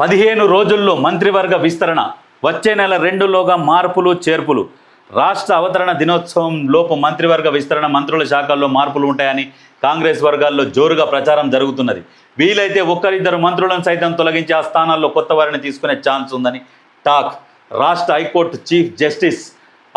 15 రోజుల్లో మంత్రివర్గ విస్తరణ, వచ్చే నెల 2లోగా మార్పులు చేర్పులు. రాష్ట్ర అవతరణ దినోత్సవం లోపు మంత్రివర్గ విస్తరణ, మంత్రుల శాఖల్లో మార్పులు ఉంటాయని కాంగ్రెస్ వర్గాల్లో జోరుగా ప్రచారం జరుగుతున్నది. వీలైతే ఒక్కరిద్దరు మంత్రులను సైతం తొలగించి ఆ స్థానాల్లో కొత్త వారిని తీసుకునే ఛాన్స్ ఉందని టాక్. రాష్ట్ర high court chief justice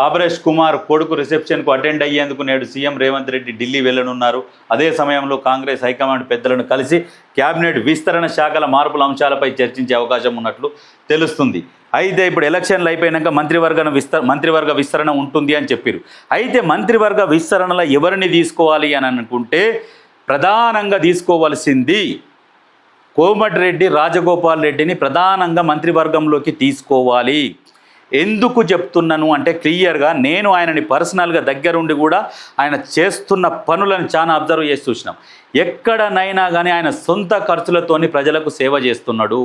Aparesh Kumar కొడుకు రిసెప్షన్కు అటెండ్ అయ్యేందుకు నేడు సీఎం రేవంత్ రెడ్డి ఢిల్లీ వెళ్లనున్నారు. అదే సమయంలో కాంగ్రెస్ హైకమాండ్ పెద్దలను కలిసి కేబినెట్ విస్తరణ శాఖల మార్పుల అంశాలపై చర్చించే అవకాశం ఉన్నట్లు తెలుస్తుంది. అయితే ఇప్పుడు ఎలక్షన్లు అయిపోయాక మంత్రివర్గ విస్తరణ ఉంటుంది అని చెప్పారు. అయితే మంత్రివర్గ విస్తరణలో ఎవరిని తీసుకోవాలి అని అనుకుంటే ప్రధానంగా తీసుకోవాల్సింది కోమటిరెడ్డి రాజగోపాల్ రెడ్డిని ప్రధానంగా మంత్రివర్గంలోకి తీసుకోవాలి. ఎందుకు చెప్తున్నాను అంటే క్లియర్గా నేను ఆయనని పర్సనల్గా దగ్గరుండి కూడా ఆయన చేస్తున్న పనులను చాలా అబ్జర్వ్ చేసి చూసినాం. ఎక్కడనైనా కానీ ఆయన సొంత ఖర్చులతోని ప్రజలకు సేవ చేస్తున్నాడు.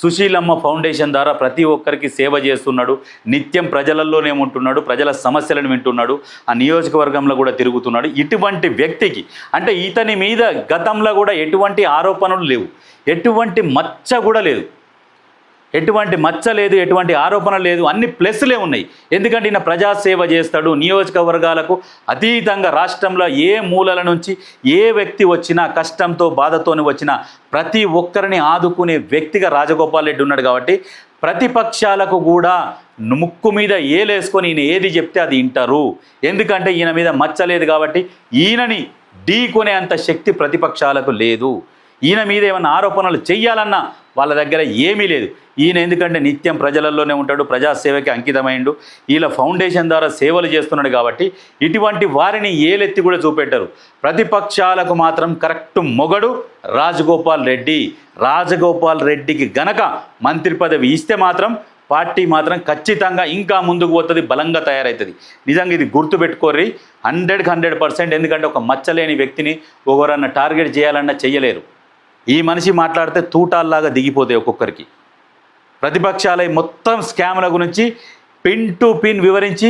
సుశీలమ్మ ఫౌండేషన్ ద్వారా ప్రతి ఒక్కరికి సేవ చేస్తున్నాడు. నిత్యం ప్రజలలోనే ఉంటున్నాడు, ప్రజల సమస్యలను వింటున్నాడు, ఆ నియోజకవర్గంలో కూడా తిరుగుతున్నాడు. ఇటువంటి వ్యక్తికి అంటే ఇతని మీద గతంలో కూడా ఎటువంటి ఆరోపణలు లేవు, ఎటువంటి మచ్చ కూడా లేదు, ఎటువంటి ఆరోపణ లేదు, అన్ని ప్లస్లే ఉన్నాయి. ఎందుకంటే ఈయన ప్రజాసేవ చేస్తాడు. నియోజకవర్గాలకు అతీతంగా రాష్ట్రంలో ఏ మూలల నుంచి ఏ వ్యక్తి వచ్చినా, కష్టంతో బాధతోని వచ్చినా ప్రతి ఒక్కరిని ఆదుకునే వ్యక్తిగా రాజగోపాల్ రెడ్డి ఉన్నాడు. కాబట్టి ప్రతిపక్షాలకు కూడా ముక్కు మీద ఏలేసుకొని ఈయన ఏది చెప్తే అది వింటారు. ఎందుకంటే ఈయన మీద మచ్చలేదు కాబట్టి ఈయనని ఢీకొనే అంత శక్తి ప్రతిపక్షాలకు లేదు. ఈయన మీద ఏమైనా ఆరోపణలు చెయ్యాలన్నా వాళ్ళ దగ్గర ఏమీ లేదు. ఈయన ఎందుకంటే నిత్యం ప్రజలలోనే ఉంటాడు, ప్రజాసేవకి అంకితమైండు, వీళ్ళ ఫౌండేషన్ ద్వారా సేవలు చేస్తున్నాడు. కాబట్టి ఇటువంటి వారిని ఏలెత్తి కూడా చూపెట్టారు. ప్రతిపక్షాలకు మాత్రం కరెక్ట్ మొగడు రాజగోపాల్ రెడ్డి. రాజగోపాల్ రెడ్డికి గనక మంత్రి పదవి ఇస్తే మాత్రం పార్టీ మాత్రం ఖచ్చితంగా ఇంకా ముందుకు పోతుంది, బలంగా తయారవుతుంది. నిజంగా ఇది గుర్తుపెట్టుకోర్రి 100%. ఎందుకంటే ఒక మచ్చలేని వ్యక్తిని ఎవరన్నా టార్గెట్ చేయాలన్నా చెయ్యలేరు. ఈ మనిషి మాట్లాడితే తూటాల్లాగా దిగిపోతాయి ఒక్కొక్కరికి. ప్రతిపక్షాల మొత్తం స్కామ్ల గురించి పిన్ టు పిన్ వివరించి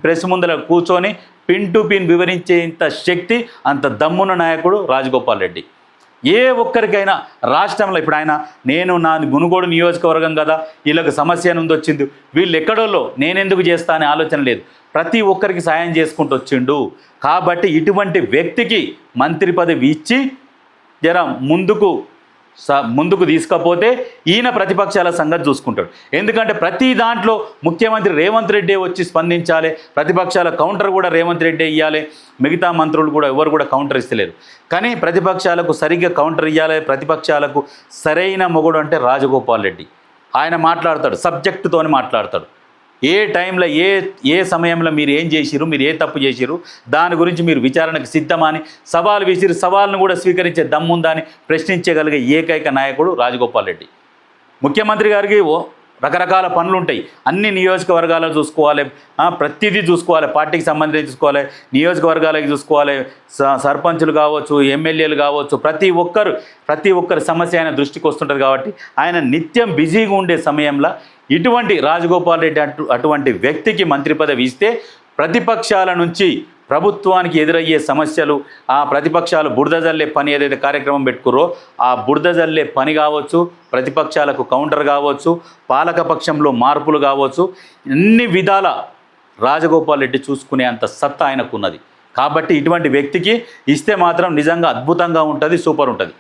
ప్రెస్ ముందర కూర్చొని పిన్ టు పిన్ వివరించేంత శక్తి, అంత దమ్మున్న నాయకుడు రాజగోపాల్ రెడ్డి. ఏ ఒక్కరికైనా రాష్ట్రంలో ఇప్పుడు ఆయన నా మునుగోడు నియోజకవర్గం కదా, వీళ్ళకి సమస్య నుండి వచ్చింది, వీళ్ళు ఎక్కడోలో నేనెందుకు చేస్తా అనే ఆలోచన లేదు. ప్రతి ఒక్కరికి సాయం చేసుకుంటూ వచ్చిండు. కాబట్టి ఇటువంటి వ్యక్తికి మంత్రి పదవి ఇచ్చి జర ముందుకు తీసుకపోతే ఈయన ప్రతిపక్షాల సంగతి చూసుకుంటాడు. ఎందుకంటే ప్రతి దాంట్లో ముఖ్యమంత్రి రేవంత్ రెడ్డి వచ్చి స్పందించాలి, ప్రతిపక్షాల కౌంటర్ కూడా రేవంత్ రెడ్డి ఇవ్వాలి. మిగతా మంత్రులు కూడా ఎవరు కూడా కౌంటర్ ఇస్తలేరు. కానీ ప్రతిపక్షాలకు సరిగ్గా కౌంటర్ ఇవ్వాలి. ప్రతిపక్షాలకు సరైన మొగుడు అంటే రాజగోపాల్ రెడ్డి. ఆయన మాట్లాడతాడు, సబ్జెక్టుతోని మాట్లాడతాడు. ఏ టైంలో ఏ సమయంలో మీరు ఏం చేసిరు, మీరు ఏ తప్పు చేసిరు, దాని గురించి మీరు విచారణకు సిద్ధమని సవాల్ విసిరి సవాల్ను కూడా స్వీకరించే దమ్ముందని ప్రశ్నించగలిగే ఏకైక నాయకుడు రాజగోపాల్ రెడ్డి. ముఖ్యమంత్రి గారికి రకరకాల పనులు ఉంటాయి. అన్ని నియోజకవర్గాలను చూసుకోవాలి, ప్రతిదీ చూసుకోవాలి, పార్టీకి సంబంధించి చూసుకోవాలి, నియోజకవర్గాలకి చూసుకోవాలి, సర్పంచులు కావచ్చు, ఎమ్మెల్యేలు కావచ్చు, ప్రతి ఒక్కరి సమస్య ఆయన దృష్టికి వస్తుంటుంది. కాబట్టి ఆయన నిత్యం బిజీగా ఉండే సమయంలో ఇటువంటి రాజగోపాల్ రెడ్డి అటువంటి వ్యక్తికి మంత్రి పదవి ఇస్తే ప్రతిపక్షాల నుంచి ప్రభుత్వానికి ఎదురయ్యే సమస్యలు, ఆ ప్రతిపక్షాలు బురద జల్లే పని ఏదైతే కార్యక్రమం పెట్టుకురో ఆ బురద జల్లే పని కావచ్చు, ప్రతిపక్షాలకు కౌంటర్ కావచ్చు, పాలకపక్షంలో మార్పులు కావచ్చు, అన్ని విధాల రాజగోపాల్ రెడ్డి చూసుకునే అంత సత్తా ఆయనకున్నది. కాబట్టి ఇటువంటి వ్యక్తికి ఇస్తే మాత్రం నిజంగా అద్భుతంగా ఉంటుంది, సూపర్ ఉంటుంది.